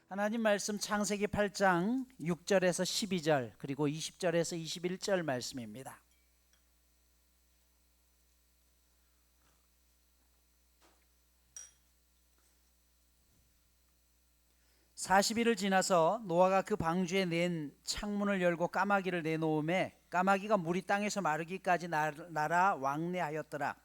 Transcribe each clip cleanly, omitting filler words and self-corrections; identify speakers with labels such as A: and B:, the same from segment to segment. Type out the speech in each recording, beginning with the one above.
A: 하나님 말씀 창세기 8장 6절에서 12절 그리고 20절에서 21절 말씀입니다. (40일을) 지나서 노아가 그 방주에 낸 창문을 열고 까마귀를 내놓음에 까마귀가 물이 땅에서 마르기까지 날아 왕래하였더라.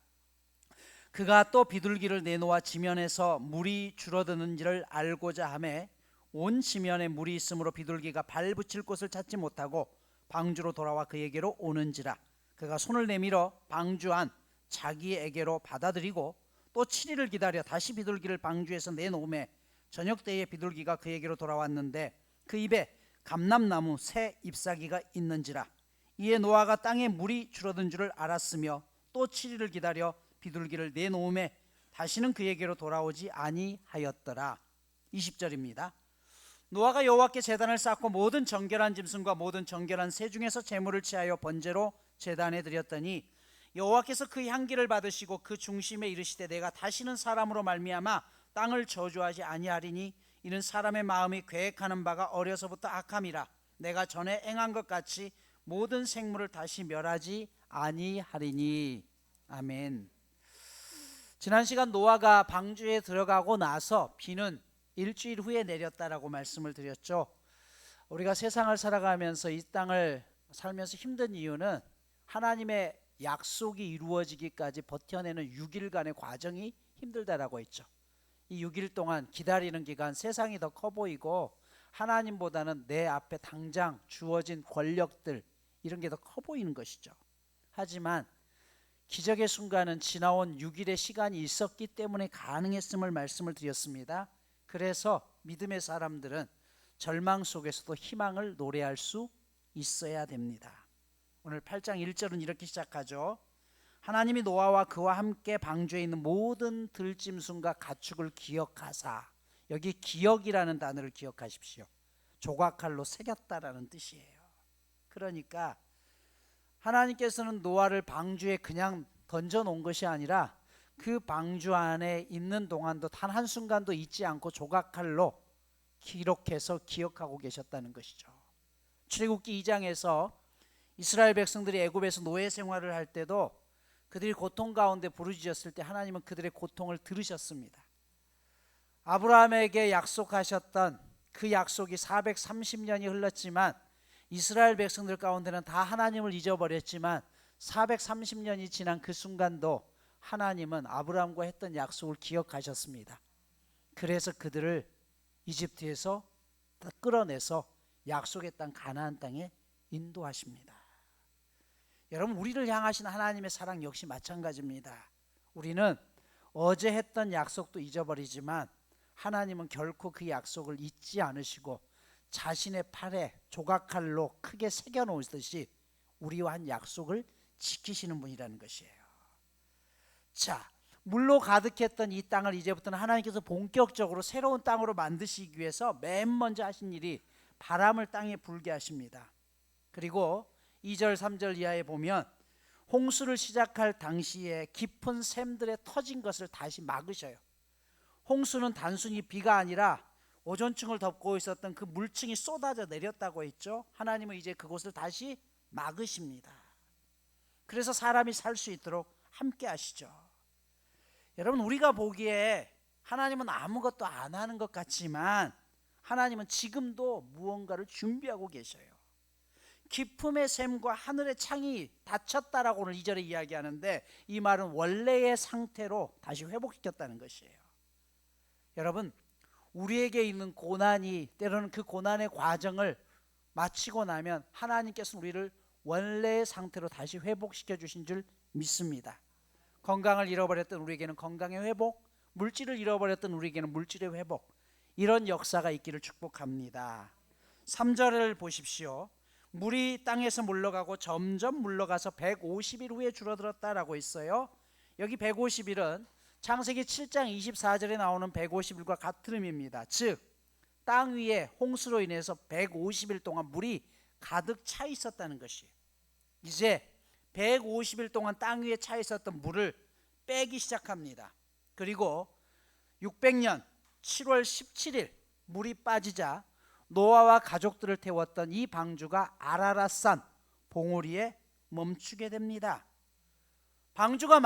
A: 그가 또 비둘기를 내놓아 지면에서 물이 줄어드는지를 알고자 하매 온 지면에 물이 있으므로 비둘기가 발 붙일 곳을 찾지 못하고 방주로 돌아와 그에게로 오는지라. 그가 손을 내밀어 방주 안 자기에게로 받아들이고 또 7일을 기다려 다시 비둘기를 방주에서 내놓음에 저녁 때에 비둘기가 그에게로 돌아왔는데 그 입에 감람나무 새 잎사귀가 있는지라. 이에 노아가 땅에 물이 줄어든 줄을 알았으며 또 7일을 기다려 비둘기를 내놓음에 다시는 그에게로 돌아오지 아니하였더라. 20절입니다. 노아가 여호와께 제단을 쌓고 모든 정결한 짐승과 모든 정결한 새 중에서 제물을 취하여 번제로 제단에 드렸더니 여호와께서 그 향기를 받으시고 그 중심에 이르시되 내가 다시는 사람으로 말미암아 땅을 저주하지 아니하리니 이는 사람의 마음이 계획하는 바가 어려서부터 악함이라. 내가 전에 행한 것 같이 모든 생물을 다시 멸하지 아니하리니. 아멘. 지난 시간 노아가 방주에 들어가고 나서 비는 일주일 후에 내렸다라고 말씀을 드렸죠. 우리가 세상을 살아가면서 이 땅을 살면서 힘든 이유는 하나님의 약속이 이루어지기까지 버텨내는 6일간의 과정이 힘들다라고 했죠. 이 6일 동안 기다리는 기간 세상이 더 커 보이고 하나님보다는 내 앞에 당장 주어진 권력들 이런 게 더 커 보이는 것이죠. 하지만 기적의 순간은 지나온 6일의 시간이 있었기 때문에 가능했음을 말씀을 드렸습니다. 그래서 믿음의 사람들은 절망 속에서도 희망을 노래할 수 있어야 됩니다. 오늘 8장 1절은 이렇게 시작하죠. 하나님이 노아와 그와 함께 방주에 있는 모든 들짐승과 가축을 기억하사. 여기 기억이라는 단어를 기억하십시오. 조각칼로 새겼다라는 뜻이에요. 그러니까 하나님께서는 노아를 방주에 그냥 던져놓은 것이 아니라 그 방주 안에 있는 동안도 단 한순간도 잊지 않고 조각칼로 기록해서 기억하고 계셨다는 것이죠. 출애굽기 2장에서 이스라엘 백성들이 애굽에서 노예 생활을 할 때도 그들이 고통 가운데 부르짖었을 때 하나님은 그들의 고통을 들으셨습니다. 아브라함에게 약속하셨던 그 약속이 430년이 흘렀지만 이스라엘 백성들 가운데는 다 하나님을 잊어버렸지만 430년이 지난 그 순간도 하나님은 아브라함과 했던 약속을 기억하셨습니다. 그래서 그들을 이집트에서 끌어내서 약속의 땅 가나안 땅에 인도하십니다. 여러분, 우리를 향하신 하나님의 사랑 역시 마찬가지입니다. 우리는 어제 했던 약속도 잊어버리지만 하나님은 결코 그 약속을 잊지 않으시고 자신의 팔에 조각칼로 크게 새겨놓으듯이 우리와 한 약속을 지키시는 분이라는 것이에요. 자, 물로 가득했던 이 땅을 이제부터는 하나님께서 본격적으로 새로운 땅으로 만드시기 위해서 맨 먼저 하신 일이 바람을 땅에 불게 하십니다. 그리고 2절 3절 이하에 보면 홍수를 시작할 당시에 깊은 샘들에 터진 것을 다시 막으셔요. 홍수는 단순히 비가 아니라 오존층을 덮고 있었던 그 물층이 쏟아져 내렸다고 했죠. 하나님은 이제 그곳을 다시 막으십니다. 그래서 사람이 살 수 있도록 함께 하시죠. 여러분, 우리가 보기에 하나님은 아무것도 안 하는 것 같지만 하나님은 지금도 무언가를 준비하고 계셔요. 깊음의 샘과 하늘의 창이 닫혔다라고 오늘 2절에 이야기하는데 이 말은 원래의 상태로 다시 회복시켰다는 것이에요. 여러분, 우리에게 있는 고난이 때로는 그 고난의 과정을 마치고 나면 하나님께서 우리를 원래의 상태로 다시 회복시켜 주신 줄 믿습니다. 건강을 잃어버렸던 우리에게는 건강의 회복, 물질을 잃어버렸던 우리에게는 물질의 회복, 이런 역사가 있기를 축복합니다. 3절을 보십시오. 물이 땅에서 물러가고 점점 물러가서 150일 후에 줄어들었다라고 있어요. 여기 150일은 창세기 7장 24절에 나오는 150일과 같은 의미입니다. 즉, 땅 위에 홍수로 인해서 150일 동안 물이 가득 차 있었다는 것이에요. 이제 150일 동안 땅 위에 차 있었던 물을 빼기 시작합니다. 그리고 600년 7월 17일 물이 빠지자 노아와 가족들을 태웠던 이 방주가 아라랏산 봉우리에 멈추게 됩니다. 방주가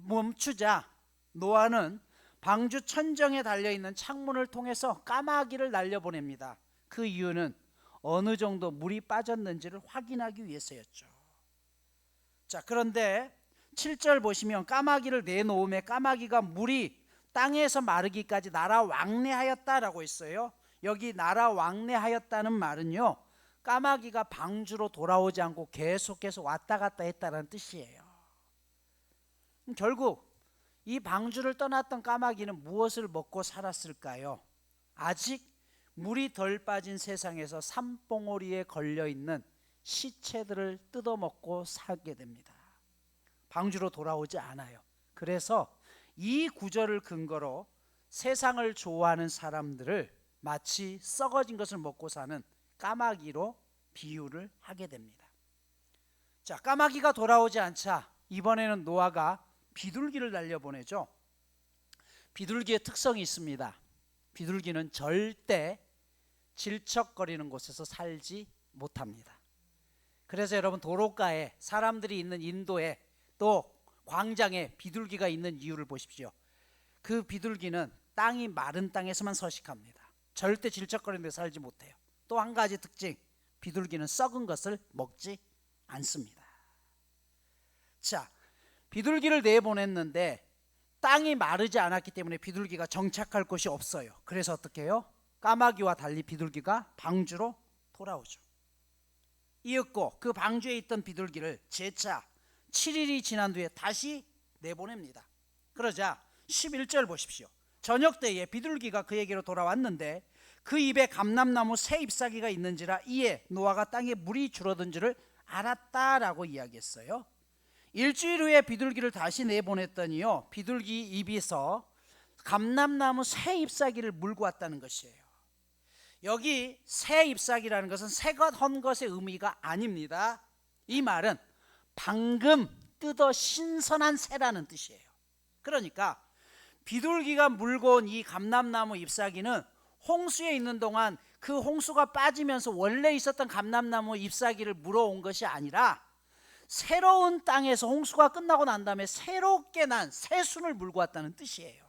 A: 멈추자 노아는 방주 천정에 달려있는 창문을 통해서 까마귀를 날려보냅니다. 그 이유는 어느 정도 물이 빠졌는지를 확인하기 위해서였죠. 자, 그런데 7절 보시면 까마귀를 내놓음에 까마귀가 물이 땅에서 마르기까지 날아 왕래하였다라고 했어요. 여기 날아 왕래하였다는 말은요, 까마귀가 방주로 돌아오지 않고 계속해서 왔다 갔다 했다는 뜻이에요. 결국 이 방주를 떠났던 까마귀는 무엇을 먹고 살았을까요? 아직 물이 덜 빠진 세상에서 산봉우리에 걸려있는 시체들을 뜯어먹고 살게 됩니다. 방주로 돌아오지 않아요. 그래서 이 구절을 근거로 세상을 좋아하는 사람들을 마치 썩어진 것을 먹고 사는 까마귀로 비유를 하게 됩니다. 자, 까마귀가 돌아오지 않자 이번에는 노아가 비둘기를 날려보내죠. 비둘기의 특성이 있습니다. 비둘기는 절대 질척거리는 곳에서 살지 못합니다. 그래서 여러분, 도로가에 사람들이 있는 인도에 또 광장에 비둘기가 있는 이유를 보십시오. 그 비둘기는 땅이 마른 땅에서만 서식합니다. 절대 질척거리는 데 살지 못해요. 또 한 가지 특징, 비둘기는 썩은 것을 먹지 않습니다. 자, 비둘기를 내보냈는데 땅이 마르지 않았기 때문에 비둘기가 정착할 곳이 없어요. 그래서 어떻게 해요? 까마귀와 달리 비둘기가 방주로 돌아오죠. 이윽고 그 방주에 있던 비둘기를 재차 7일이 지난 뒤에 다시 내보냅니다. 그러자 11절 보십시오. 저녁 때에 비둘기가 그에게로 돌아왔는데 그 입에 감람나무 새 잎사귀가 있는지라 이에 노아가 땅에 물이 줄어든 줄을 알았다라고 이야기했어요. 일주일 후에 비둘기를 다시 내보냈더니요, 비둘기 입에서 감람나무 새 잎사귀를 물고 왔다는 것이에요. 여기 새 잎사귀라는 것은 새것 헌 것의 의미가 아닙니다. 이 말은 방금 뜯어 신선한 새라는 뜻이에요. 그러니까 비둘기가 물고 온 이 감람나무 잎사귀는 홍수에 있는 동안 그 홍수가 빠지면서 원래 있었던 감람나무 잎사귀를 물어온 것이 아니라 새로운 땅에서 홍수가 끝나고 난 다음에 새롭게 난 새순을 물고 왔다는 뜻이에요.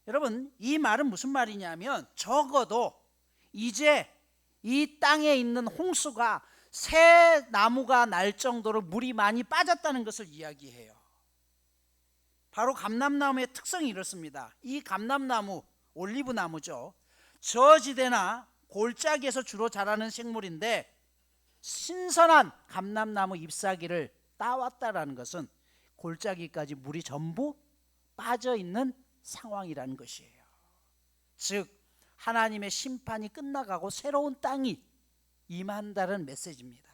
A: 여러분, 이 말은 무슨 말이냐면 적어도 이제 이 땅에 있는 홍수가 새 나무가 날 정도로 물이 많이 빠졌다는 것을 이야기해요. 바로 감람나무의 특성이 이렇습니다. 이 감람나무, 올리브나무죠. 저지대나 골짜기에서 주로 자라는 식물인데 신선한 감람나무 잎사귀를 따왔다라는 것은 골짜기까지 물이 전부 빠져있는 상황이라는 것이에요. 즉 하나님의 심판이 끝나가고 새로운 땅이 임한다는 메시지입니다.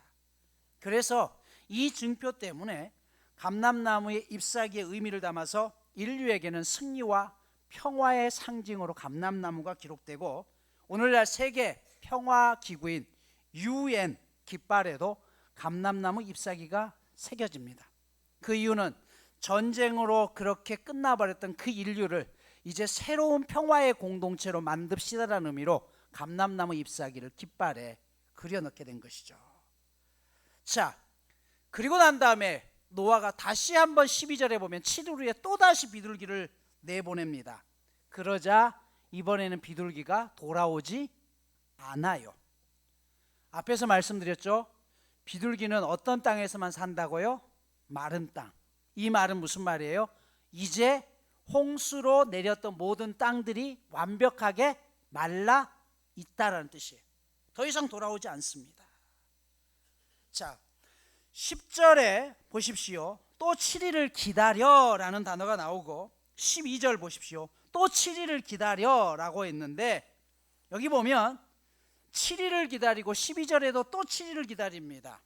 A: 그래서 이 증표 때문에 감람나무의 잎사귀의 의미를 담아서 인류에게는 승리와 평화의 상징으로 감람나무가 기록되고 오늘날 세계 평화기구인 UN 깃발에도 감람나무 잎사귀가 새겨집니다. 그 이유는 전쟁으로 그렇게 끝나버렸던 그 인류를 이제 새로운 평화의 공동체로 만듭시다라는 의미로 감람나무 잎사귀를 깃발에 그려넣게 된 것이죠. 자, 그리고 난 다음에 노아가 다시 한번 12절에 보면 7일 후에 또다시 비둘기를 내보냅니다. 그러자 이번에는 비둘기가 돌아오지 않아요. 앞에서 말씀드렸죠. 비둘기는 어떤 땅에서만 산다고요? 마른 땅. 이 말은 무슨 말이에요? 이제 홍수로 내렸던 모든 땅들이 완벽하게 말라 있다라는 뜻이에요. 더 이상 돌아오지 않습니다. 자, 10절에 보십시오. 또 7일을 기다려라는 단어가 나오고 12절 보십시오. 또 7일을 기다려라고 했는데 여기 보면 7일을 기다리고 12절에도 또 7일을 기다립니다.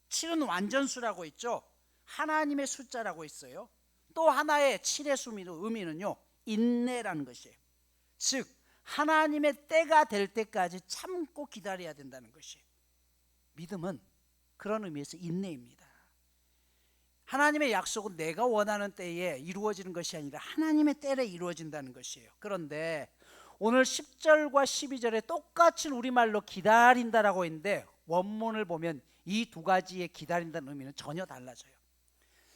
A: 7은 완전수라고 있죠. 하나님의 숫자라고 있어요. 또 하나의 7의 의미는요, 인내라는 것이에요. 즉 하나님의 때가 될 때까지 참고 기다려야 된다는 것이에요. 믿음은 그런 의미에서 인내입니다. 하나님의 약속은 내가 원하는 때에 이루어지는 것이 아니라 하나님의 때에 이루어진다는 것이에요. 그런데 오늘 10절과 12절에 똑같이 우리말로 기다린다라고 있는데 원문을 보면 이 두 가지의 기다린다는 의미는 전혀 달라져요.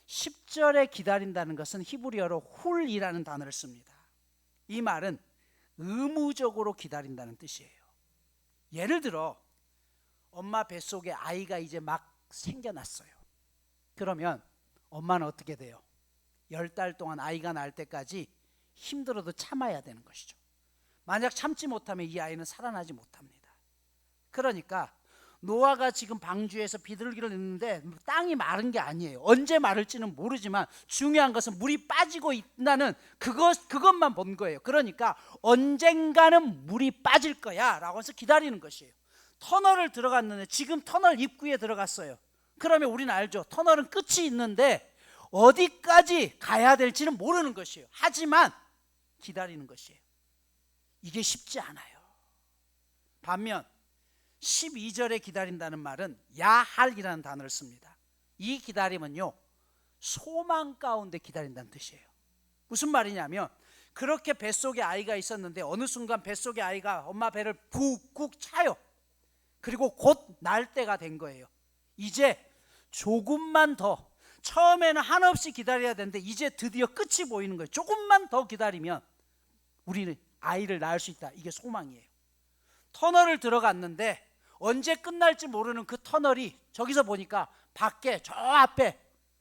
A: 10절에 기다린다는 것은 히브리어로 훌이라는 단어를 씁니다. 이 말은 의무적으로 기다린다는 뜻이에요. 예를 들어 엄마 뱃속에 아이가 이제 막 생겨났어요. 그러면 엄마는 어떻게 돼요? 10달 동안 아이가 날 때까지 힘들어도 참아야 되는 것이죠. 만약 참지 못하면 이 아이는 살아나지 못합니다. 그러니까 노아가 지금 방주에서 비둘기를 넣는데 땅이 마른 게 아니에요. 언제 마를지는 모르지만 중요한 것은 물이 빠지고 있다는 그것만 본 거예요. 그러니까 언젠가는 물이 빠질 거야 라고 해서 기다리는 것이에요. 터널을 들어갔는데 지금 터널 입구에 들어갔어요. 그러면 우리는 알죠. 터널은 끝이 있는데 어디까지 가야 될지는 모르는 것이에요. 하지만 기다리는 것이에요. 이게 쉽지 않아요. 반면 12절에 기다린다는 말은 야할이라는 단어를 씁니다. 이 기다림은요, 소망 가운데 기다린다는 뜻이에요. 무슨 말이냐면 그렇게 뱃속에 아이가 있었는데 어느 순간 뱃속에 아이가 엄마 배를 푹푹 차요. 그리고 곧 날 때가 된 거예요. 이제 조금만 더, 처음에는 한없이 기다려야 되는데 이제 드디어 끝이 보이는 거예요. 조금만 더 기다리면 우리는 아이를 낳을 수 있다. 이게 소망이에요. 터널을 들어갔는데 언제 끝날지 모르는 그 터널이 저기서 보니까 밖에 저 앞에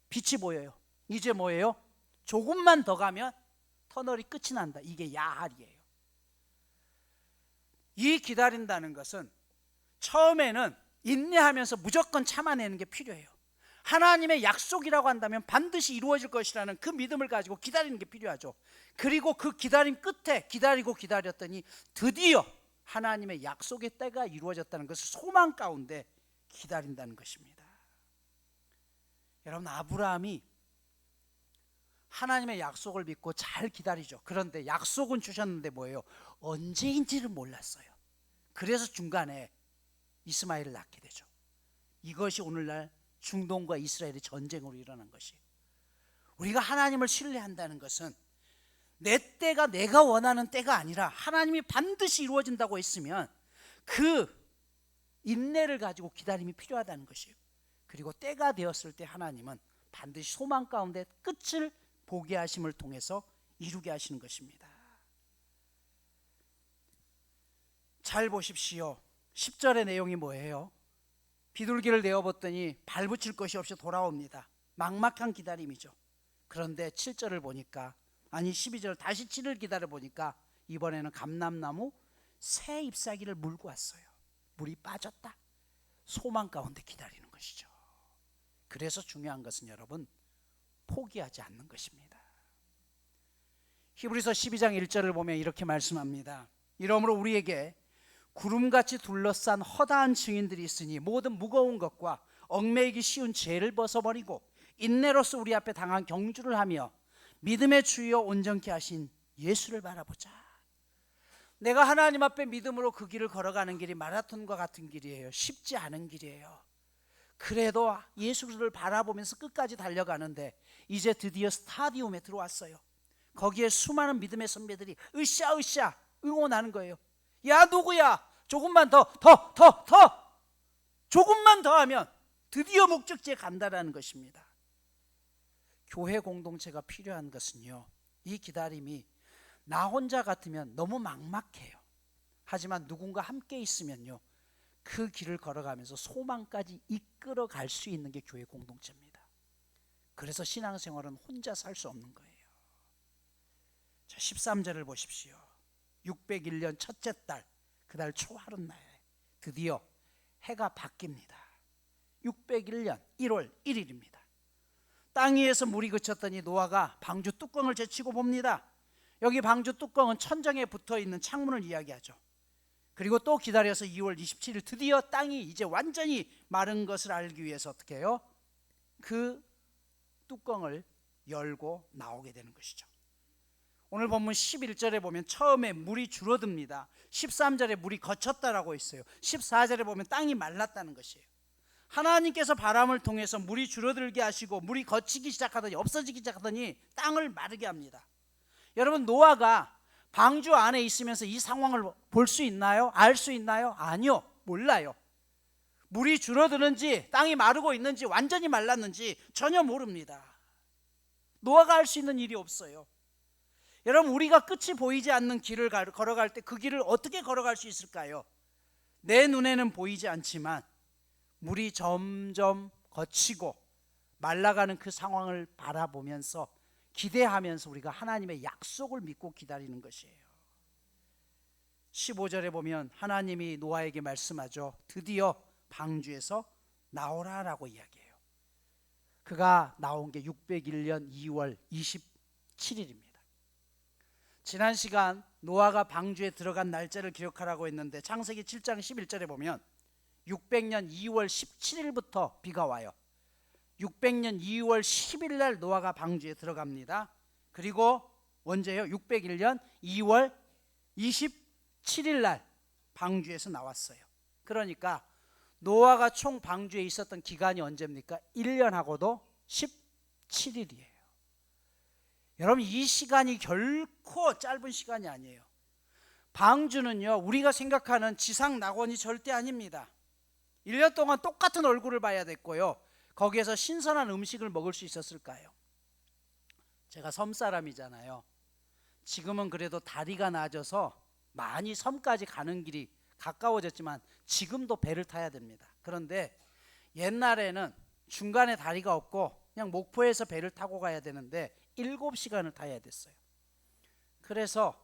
A: 빛이 보여요. 이제 뭐예요? 조금만 더 가면 터널이 끝이 난다. 이게 야할이에요. 이 기다린다는 것은 처음에는 인내하면서 무조건 참아내는 게 필요해요. 하나님의 약속이라고 한다면 반드시 이루어질 것이라는 그 믿음을 가지고 기다리는 게 필요하죠. 그리고 그 기다림 끝에 기다렸더니 드디어 하나님의 약속의 때가 이루어졌다는 것을 소망 가운데 기다린다는 것입니다. 여러분, 아브라함이 하나님의 약속을 믿고 잘 기다리죠. 그런데 약속은 주셨는데 뭐예요? 언제인지를 몰랐어요. 그래서 중간에 이스마엘을 낳게 되죠. 이것이 오늘날 중동과 이스라엘의 전쟁으로 일어난 것이에요. 우리가 하나님을 신뢰한다는 것은 내 때가 내가 원하는 때가 아니라 하나님이 반드시 이루어진다고 했으면 그 인내를 가지고 기다림이 필요하다는 것이에요. 그리고 때가 되었을 때 하나님은 반드시 소망 가운데 끝을 보게 하심을 통해서 이루게 하시는 것입니다. 잘 보십시오. 10절의 내용이 뭐예요? 비둘기를 내어봤더니 발붙일 것이 없이 돌아옵니다. 막막한 기다림이죠. 그런데 7절을 보니까, 아니 12절 다시 7을 기다려 보니까 이번에는 감람나무 새 잎사귀를 물고 왔어요. 물이 빠졌다. 소망 가운데 기다리는 것이죠. 그래서 중요한 것은 여러분, 포기하지 않는 것입니다. 히브리서 12장 1절을 보면 이렇게 말씀합니다. 이러므로 우리에게 구름같이 둘러싼 허다한 증인들이 있으니 모든 무거운 것과 얽매이기 쉬운 죄를 벗어버리고 인내로서 우리 앞에 당한 경주를 하며 믿음의 주여 온전케 하신 예수를 바라보자. 내가 하나님 앞에 믿음으로 그 길을 걸어가는 길이 마라톤과 같은 길이에요. 쉽지 않은 길이에요. 그래도 예수를 바라보면서 끝까지 달려가는데 이제 드디어 스타디움에 들어왔어요. 거기에 수많은 믿음의 선배들이 으쌰으쌰 응원하는 거예요. 야, 누구야? 조금만 더 조금만 더 하면 드디어 목적지에 간다라는 것입니다. 교회 공동체가 필요한 것은요, 이 기다림이 나 혼자 같으면 너무 막막해요. 하지만 누군가 함께 있으면요, 그 길을 걸어가면서 소망까지 이끌어 갈 수 있는 게 교회 공동체입니다. 그래서 신앙생활은 혼자 살 수 없는 거예요. 자, 13절을 보십시오. 601년 첫째 달, 그달 초하룻날 드디어 해가 바뀝니다. 601년 1월 1일입니다. 땅 위에서 물이 그쳤더니 노아가 방주 뚜껑을 제치고 봅니다. 여기 방주 뚜껑은 천장에 붙어있는 창문을 이야기하죠. 그리고 또 기다려서 2월 27일 드디어 땅이 이제 완전히 마른 것을 알기 위해서 어떻게 해요? 그 뚜껑을 열고 나오게 되는 것이죠. 오늘 본문 11절에 보면 처음에 물이 줄어듭니다. 13절에 물이 거쳤다라고 있어요. 14절에 보면 땅이 말랐다는 것이에요. 하나님께서 바람을 통해서 물이 줄어들게 하시고 물이 걷히기 시작하더니 없어지기 시작하더니 땅을 마르게 합니다. 여러분, 노아가 방주 안에 있으면서 이 상황을 볼 수 있나요? 알 수 있나요? 아니요, 몰라요. 물이 줄어드는지 땅이 마르고 있는지 완전히 말랐는지 전혀 모릅니다. 노아가 할 수 있는 일이 없어요. 여러분, 우리가 끝이 보이지 않는 길을 걸어갈 때 그 길을 어떻게 걸어갈 수 있을까요? 내 눈에는 보이지 않지만 물이 점점 걷히고 말라가는 그 상황을 바라보면서 기대하면서 우리가 하나님의 약속을 믿고 기다리는 것이에요. 15절에 보면 하나님이 노아에게 말씀하죠. 드디어 방주에서 나오라라고 이야기해요. 그가 나온 게 601년 2월 27일입니다. 지난 시간 노아가 방주에 들어간 날짜를 기록하라고 했는데 창세기 7장 11절에 보면 600년 2월 17일부터 비가 와요. 600년 2월 10일 날 노아가 방주에 들어갑니다. 그리고 언제요? 601년 2월 27일 날 방주에서 나왔어요. 그러니까 노아가 총 방주에 있었던 기간이 언제입니까? 1년하고도 17일이에요. 여러분, 이 시간이 결코 짧은 시간이 아니에요. 방주는요, 우리가 생각하는 지상 낙원이 절대 아닙니다. 1년 동안 똑같은 얼굴을 봐야 됐고요, 거기에서 신선한 음식을 먹을 수 있었을까요? 제가 섬 사람이잖아요. 지금은 그래도 다리가 나아져서 많이 섬까지 가는 길이 가까워졌지만 지금도 배를 타야 됩니다. 그런데 옛날에는 중간에 다리가 없고 그냥 목포에서 배를 타고 가야 되는데 7시간을 타야 됐어요. 그래서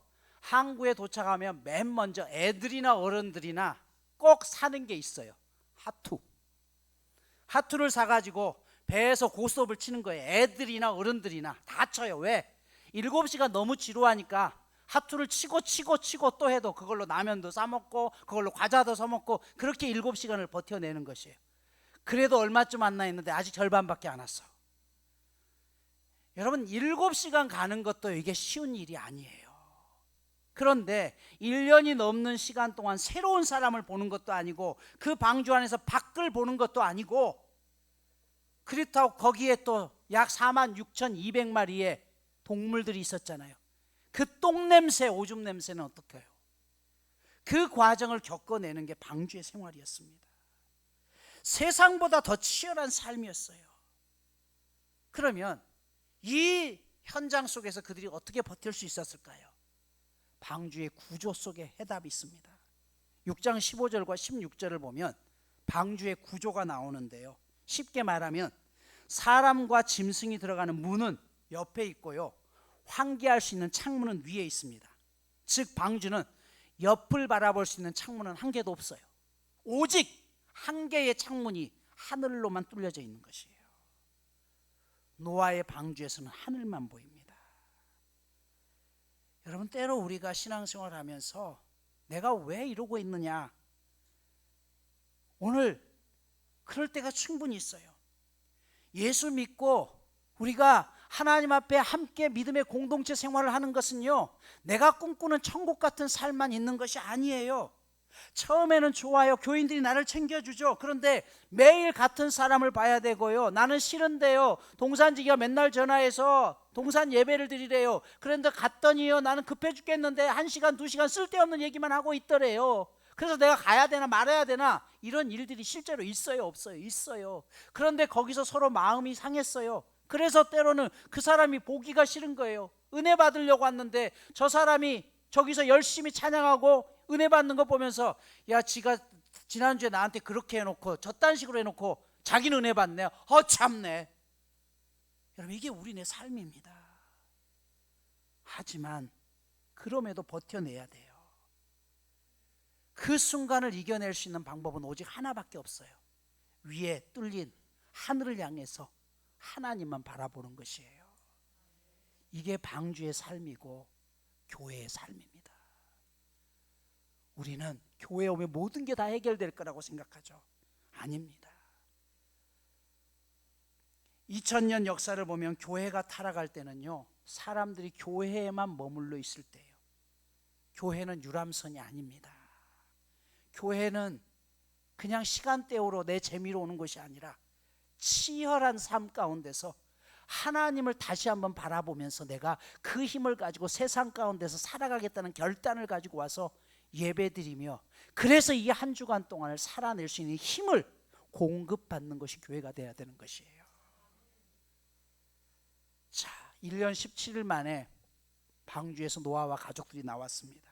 A: 항구에 도착하면 맨 먼저 애들이나 어른들이나 꼭 사는 게 있어요. 하투를 사가지고 배에서 고스톱을 치는 거예요. 애들이나 어른들이나 다 쳐요. 왜? 7시간 너무 지루하니까 하투를 치고 또 해도 그걸로 라면도 싸먹고 그걸로 과자도 사먹고 그렇게 7시간을 버텨내는 것이에요. 그래도 얼마쯤 왔나 했는데 아직 절반밖에 안 왔어. 여러분, 7시간 가는 것도 이게 쉬운 일이 아니에요. 그런데 1년이 넘는 시간 동안 새로운 사람을 보는 것도 아니고 그 방주 안에서 밖을 보는 것도 아니고, 그렇다고 거기에 또 약 46,200마리의 동물들이 있었잖아요. 그 똥냄새, 오줌 냄새는 어떻게 해요? 그 과정을 겪어내는 게 방주의 생활이었습니다. 세상보다 더 치열한 삶이었어요. 그러면 이 현장 속에서 그들이 어떻게 버틸 수 있었을까요? 방주의 구조 속에 해답이 있습니다. 6장 15절과 16절을 보면 방주의 구조가 나오는데요, 쉽게 말하면 사람과 짐승이 들어가는 문은 옆에 있고요, 환기할 수 있는 창문은 위에 있습니다. 즉 방주는 옆을 바라볼 수 있는 창문은 한 개도 없어요. 오직 한 개의 창문이 하늘로만 뚫려져 있는 것이에요. 노아의 방주에서는 하늘만 보입니다. 여러분, 때로 우리가 신앙생활을 하면서 내가 왜 이러고 있느냐, 오늘 그럴 때가 충분히 있어요. 예수 믿고 우리가 하나님 앞에 함께 믿음의 공동체 생활을 하는 것은요, 내가 꿈꾸는 천국 같은 삶만 있는 것이 아니에요. 처음에는 좋아요. 교인들이 나를 챙겨주죠. 그런데 매일 같은 사람을 봐야 되고요, 나는 싫은데요, 동산지기가 맨날 전화해서 동산 예배를 드리래요. 그런데 갔더니요, 나는 급해 죽겠는데 1시간 2시간 쓸데없는 얘기만 하고 있더래요. 그래서 내가 가야 되나 말아야 되나, 이런 일들이 실제로 있어요, 없어요? 있어요. 그런데 거기서 서로 마음이 상했어요. 그래서 때로는 그 사람이 보기가 싫은 거예요. 은혜 받으려고 왔는데 저 사람이 저기서 열심히 찬양하고 은혜 받는 거 보면서, 야, 지가 지난주에 나한테 그렇게 해놓고 저딴 식으로 해놓고 자기는 은혜 받네, 참네. 여러분, 이게 우리네 삶입니다. 하지만 그럼에도 버텨내야 돼요. 그 순간을 이겨낼 수 있는 방법은 오직 하나밖에 없어요. 위에 뚫린 하늘을 향해서 하나님만 바라보는 것이에요. 이게 방주의 삶이고 교회의 삶입니다. 우리는 교회에 오면 모든 게 다 해결될 거라고 생각하죠. 아닙니다. 2000년 역사를 보면 교회가 타락할 때는요, 사람들이 교회에만 머물러 있을 때예요. 교회는 유람선이 아닙니다. 교회는 그냥 시간 때우러 내 재미로 오는 것이 아니라 치열한 삶 가운데서 하나님을 다시 한번 바라보면서 내가 그 힘을 가지고 세상 가운데서 살아가겠다는 결단을 가지고 와서 예배드리며, 그래서 이 한 주간 동안을 살아낼 수 있는 힘을 공급받는 것이 교회가 돼야 되는 것이에요. 자, 1년 17일 만에 방주에서 노아와 가족들이 나왔습니다.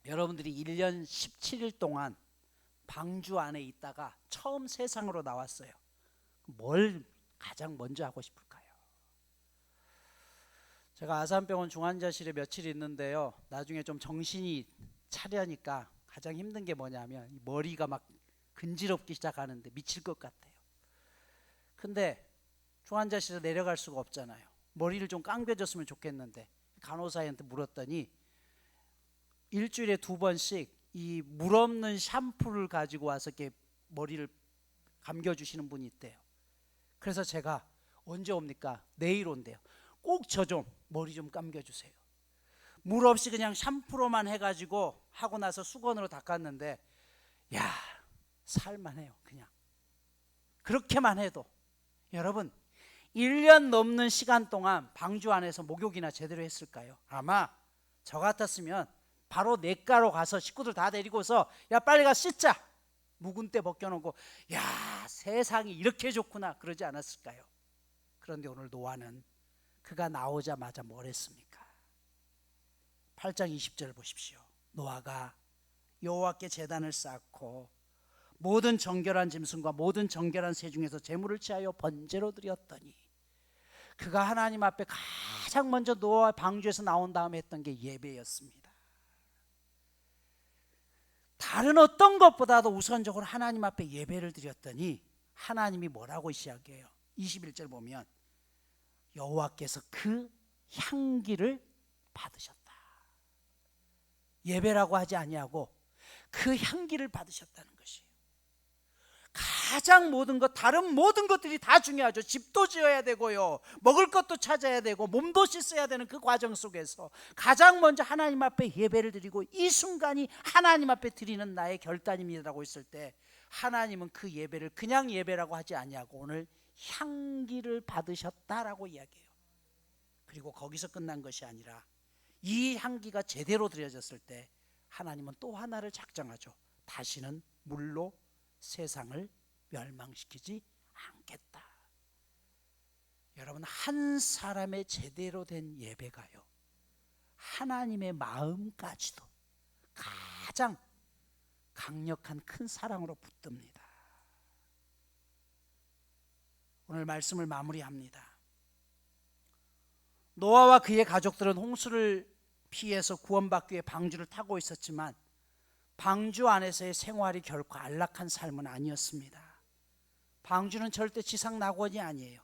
A: 여러분들이 1년 17일 동안 방주 안에 있다가 처음 세상으로 나왔어요. 뭘 가장 먼저 하고 싶을까요? 제가 아산병원 중환자실에 며칠 있는데요, 나중에 좀 정신이 차려니까 가장 힘든 게 뭐냐면 머리가 막 근지럽기 시작하는데 미칠 것 같아요. 근데 중환자실에 내려갈 수가 없잖아요. 머리를 좀 감겨줬으면 좋겠는데 간호사한테 물었더니 일주일에 2번씩 이 물 없는 샴푸를 가지고 와서 이렇게 머리를 감겨주시는 분이 있대요. 그래서 제가 언제 옵니까? 내일 온대요. 꼭 저 좀 머리 좀 감겨주세요. 물 없이 그냥 샴푸로만 해가지고 하고 나서 수건으로 닦았는데, 야, 살만해요. 그냥 그렇게만 해도. 여러분, 1년 넘는 시간 동안 방주 안에서 목욕이나 제대로 했을까요? 아마 저 같았으면 바로 내과로 가서 식구들 다 데리고서 야 빨리 가 씻자, 묵은 때 벗겨놓고 야 세상이 이렇게 좋구나 그러지 않았을까요? 그런데 오늘 노아는 그가 나오자마자 뭘 했습니까? 8장 20절 보십시오. 노아가 여호와께 제단을 쌓고 모든 정결한 짐승과 모든 정결한 새 중에서 제물을 취하여 번제로 드렸더니, 그가 하나님 앞에 가장 먼저 노아 방주에서 나온 다음에 했던 게 예배였습니다. 다른 어떤 것보다도 우선적으로 하나님 앞에 예배를 드렸더니 하나님이 뭐라고 시작해요? 21절 보면 여호와께서 그 향기를 받으셨다. 예배라고 하지 아니하고 그 향기를 받으셨다는 것이에요. 가장 모든 것, 다른 모든 것들이 다 중요하죠. 집도 지어야 되고요, 먹을 것도 찾아야 되고 몸도 씻어야 되는 그 과정 속에서 가장 먼저 하나님 앞에 예배를 드리고 이 순간이 하나님 앞에 드리는 나의 결단입니다라고 했을 때, 하나님은 그 예배를 그냥 예배라고 하지 아니하고 오늘 향기를 받으셨다라고 이야기해요. 그리고 거기서 끝난 것이 아니라 이 향기가 제대로 드려졌을 때 하나님은 또 하나를 작정하죠. 다시는 물로 세상을 멸망시키지 않겠다. 여러분, 한 사람의 제대로 된 예배가요, 하나님의 마음까지도 가장 강력한 큰 사랑으로 붙듭니다. 오늘 말씀을 마무리합니다. 노아와 그의 가족들은 홍수를 피해서 구원받기 위해 방주를 타고 있었지만 방주 안에서의 생활이 결코 안락한 삶은 아니었습니다. 방주는 절대 지상 낙원이 아니에요.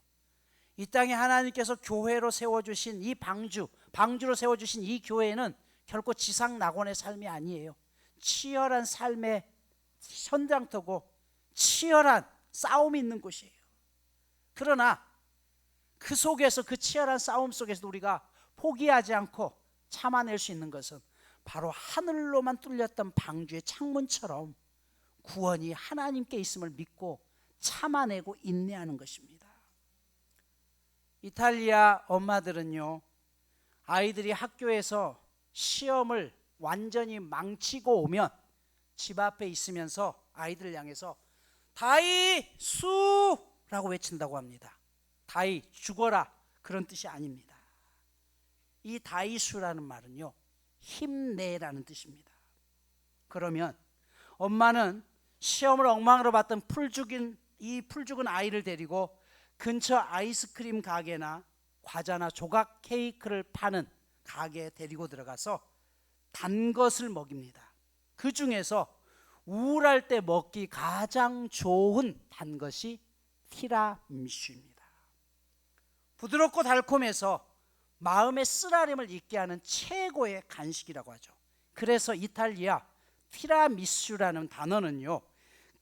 A: 이 땅에 하나님께서 교회로 세워주신 이 방주로 세워주신 이 교회는 결코 지상 낙원의 삶이 아니에요. 치열한 삶의 현장터고 치열한 싸움이 있는 곳이에요. 그러나 그 속에서, 그 치열한 싸움 속에서 우리가 포기하지 않고 참아낼 수 있는 것은 바로 하늘로만 뚫렸던 방주의 창문처럼 구원이 하나님께 있음을 믿고 참아내고 인내하는 것입니다. 이탈리아 엄마들은요, 아이들이 학교에서 시험을 완전히 망치고 오면 집 앞에 있으면서 아이들을 향해서 다이 수라고 외친다고 합니다. 다이, 죽어라, 그런 뜻이 아닙니다. 이 다이수라는 말은요, 힘내라는 뜻입니다. 그러면 엄마는 시험을 엉망으로 봤던 이 풀죽은 아이를 데리고 근처 아이스크림 가게나 과자나 조각 케이크를 파는 가게에 데리고 들어가서 단 것을 먹입니다. 그 중에서 우울할 때 먹기 가장 좋은 단 것이 티라미슈입니다. 부드럽고 달콤해서 마음의 쓰라림을 잊게 하는 최고의 간식이라고 하죠. 그래서 이탈리아 티라미슈라는 단어는요,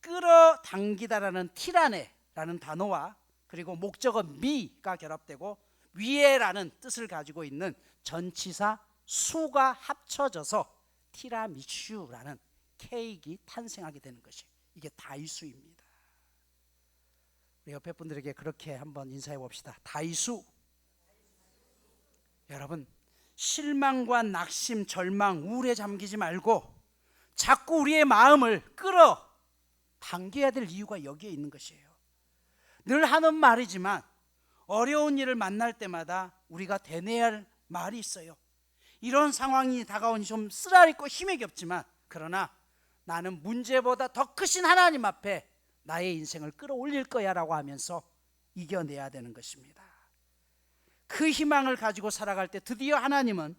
A: 끌어당기다라는 티라네라는 단어와 그리고 목적어 미가 결합되고 위에라는 뜻을 가지고 있는 전치사 수가 합쳐져서 티라미슈라는 케이크가 탄생하게 되는 것이 이게 다이수입니다. 우리 옆에 분들에게 그렇게 한번 인사해 봅시다. 다이수. 여러분, 실망과 낙심, 절망, 우울에 잠기지 말고 자꾸 우리의 마음을 끌어 당겨야 될 이유가 여기에 있는 것이에요. 늘 하는 말이지만 어려운 일을 만날 때마다 우리가 되뇌야 할 말이 있어요. 이런 상황이 다가오니 좀 쓰라리고 힘이 겹지만 그러나 나는 문제보다 더 크신 하나님 앞에 나의 인생을 끌어올릴 거야 라고 하면서 이겨내야 되는 것입니다. 그 희망을 가지고 살아갈 때 드디어 하나님은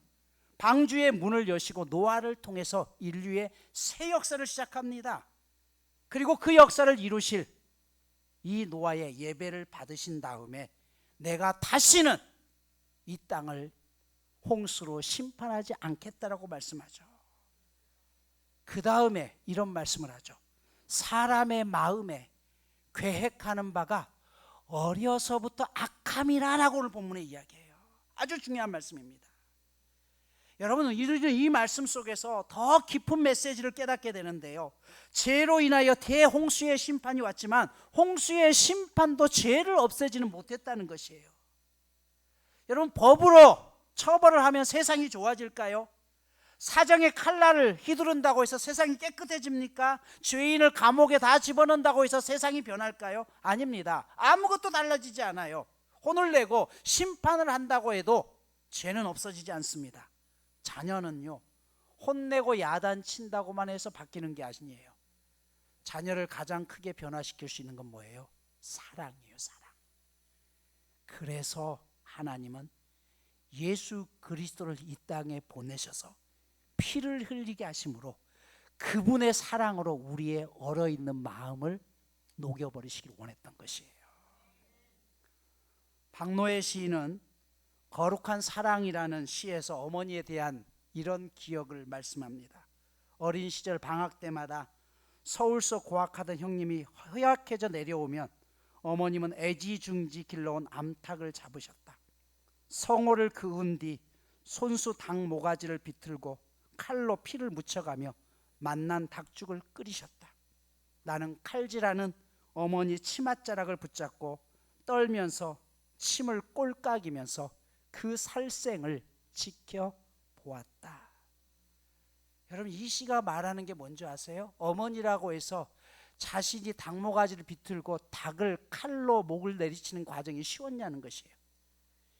A: 방주의 문을 여시고 노아를 통해서 인류의 새 역사를 시작합니다. 그리고 그 역사를 이루실 이 노아의 예배를 받으신 다음에 내가 다시는 이 땅을 홍수로 심판하지 않겠다라고 말씀하죠. 그 다음에 이런 말씀을 하죠. 사람의 마음에 계획하는 바가 어려서부터 악함이라라고 오늘 본문에 이야기해요. 아주 중요한 말씀입니다. 여러분, 이 말씀 속에서 더 깊은 메시지를 깨닫게 되는데요, 죄로 인하여 대홍수의 심판이 왔지만 홍수의 심판도 죄를 없애지는 못했다는 것이에요. 여러분, 법으로 처벌을 하면 세상이 좋아질까요? 사정의 칼날을 휘두른다고 해서 세상이 깨끗해집니까? 죄인을 감옥에 다 집어넣는다고 해서 세상이 변할까요? 아닙니다. 아무것도 달라지지 않아요. 혼을 내고 심판을 한다고 해도 죄는 없어지지 않습니다. 자녀는요, 혼내고 야단친다고만 해서 바뀌는 게 아니에요. 자녀를 가장 크게 변화시킬 수 있는 건 뭐예요? 사랑이에요, 사랑. 그래서 하나님은 예수 그리스도를 이 땅에 보내셔서 피를 흘리게 하심으로 그분의 사랑으로 우리의 얼어있는 마음을 녹여버리시길 원했던 것이에요. 박노해 시인은 거룩한 사랑이라는 시에서 어머니에 대한 이런 기억을 말씀합니다. 어린 시절 방학 때마다 서울서 고학하던 형님이 허약해져 내려오면 어머님은 애지중지 길러온 암탉을 잡으셨다. 성호를 그은 뒤 손수 닭 모가지를 비틀고 칼로 피를 묻혀가며 맛난 닭죽을 끓이셨다. 나는 칼질하는 어머니 치맛자락을 붙잡고 떨면서 침을 꼴깍이면서 그 살생을 지켜보았다. 여러분, 이 시가 말하는 게 뭔지 아세요? 어머니라고 해서 자신이 닭모가지를 비틀고 닭을 칼로 목을 내리치는 과정이 쉬웠냐는 것이에요.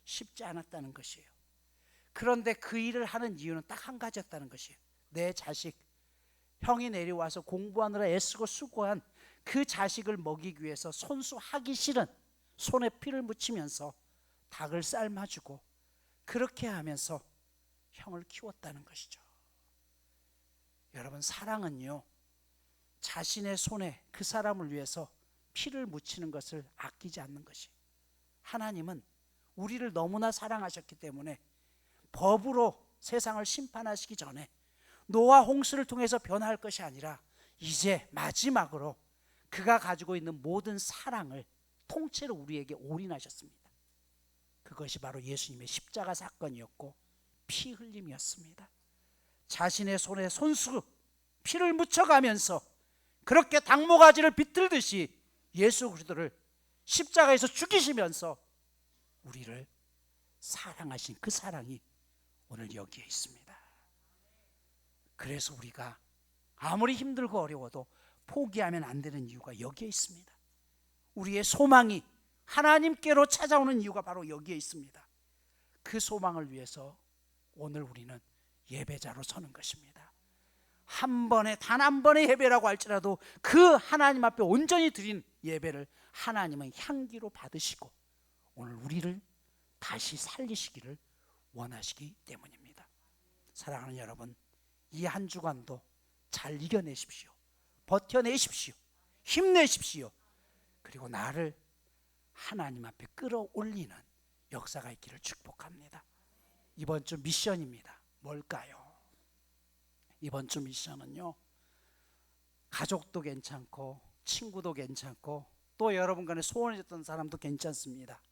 A: 쉽지 않았다는 것이에요. 그런데 그 일을 하는 이유는 딱 한 가지였다는 것이에요. 내 자식, 형이 내려와서 공부하느라 애쓰고 수고한 그 자식을 먹이기 위해서 손수하기 싫은 손에 피를 묻히면서 닭을 삶아주고 그렇게 하면서 형을 키웠다는 것이죠. 여러분, 사랑은요, 자신의 손에 그 사람을 위해서 피를 묻히는 것을 아끼지 않는 것이. 하나님은 우리를 너무나 사랑하셨기 때문에 법으로 세상을 심판하시기 전에 노아 홍수를 통해서 변화할 것이 아니라 이제 마지막으로 그가 가지고 있는 모든 사랑을 통째로 우리에게 올인하셨습니다. 그것이 바로 예수님의 십자가 사건이었고 피 흘림이었습니다. 자신의 손에 손수 피를 묻혀가면서 그렇게 닭모가지를 비틀듯이 예수 그리스도를 십자가에서 죽이시면서 우리를 사랑하신 그 사랑이 오늘 여기에 있습니다. 그래서 우리가 아무리 힘들고 어려워도 포기하면 안 되는 이유가 여기에 있습니다. 우리의 소망이 하나님께로 찾아오는 이유가 바로 여기에 있습니다. 그 소망을 위해서 오늘 우리는 예배자로 서는 것입니다. 한 번에 단 한 번의 예배라고 할지라도 그 하나님 앞에 온전히 드린 예배를 하나님은 향기로 받으시고 오늘 우리를 다시 살리시기를 원하시기 때문입니다. 사랑하는 여러분, 이 한 주간도 잘 이겨내십시오. 버텨내십시오. 힘내십시오. 그리고 나를 하나님 앞에 끌어올리는 역사가 있기를 축복합니다. 이번 주 미션입니다. 뭘까요? 이번 주 미션은요, 가족도 괜찮고 친구도 괜찮고 또 여러분 간에 소원해줬던 사람도 괜찮습니다.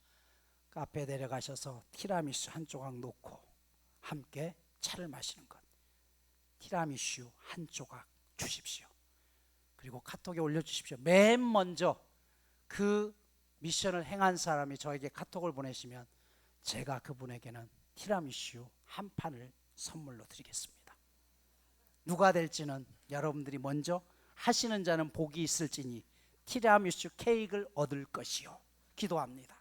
A: 카페에 내려가셔서 티라미수 한 조각 놓고 함께 차를 마시는 것. 티라미수 한 조각 주십시오. 그리고 카톡에 올려주십시오. 맨 먼저 그 미션을 행한 사람이 저에게 카톡을 보내시면 제가 그분에게는 티라미슈 한 판을 선물로 드리겠습니다. 누가 될지는 여러분들이 먼저 하시는 자는 복이 있을지니 티라미슈 케이크를 얻을 것이요. 기도합니다.